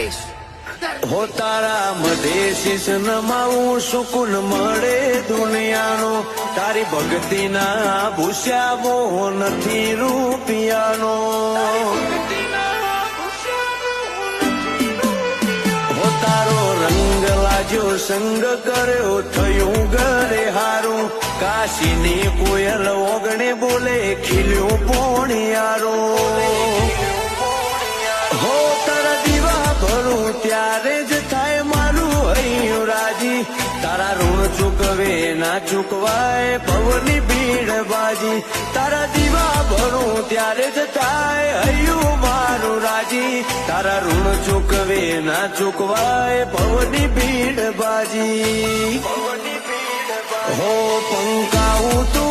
કરીશ. હો તારા મધે શીશ નમાવું સુકૂન મળે દુનિયાનો તારી ભક્તિના ભૂસ્યા મોહ નથી રૂપિયાનો હો તારો રંગ લાગ્યો સંગ કર્યો થયું ઘરે હારું કાશીની કોયલ ઓગણે બોલે ખીલ્યું પોણિયારો હો તારા દીવા ભરું ત્યારે જ થાય મારું હૈયું રાજી તારા ઋણ ચૂકવે ના ચૂકવાય ભવની ભીડ બાજી તારા દીવા ભરું ત્યારે જ થાય હૈયું મારું રાજી તારા ઋણ ચૂકવે ના ચૂકવાય ભવની ભીડ બાજી હો પંકાવું તું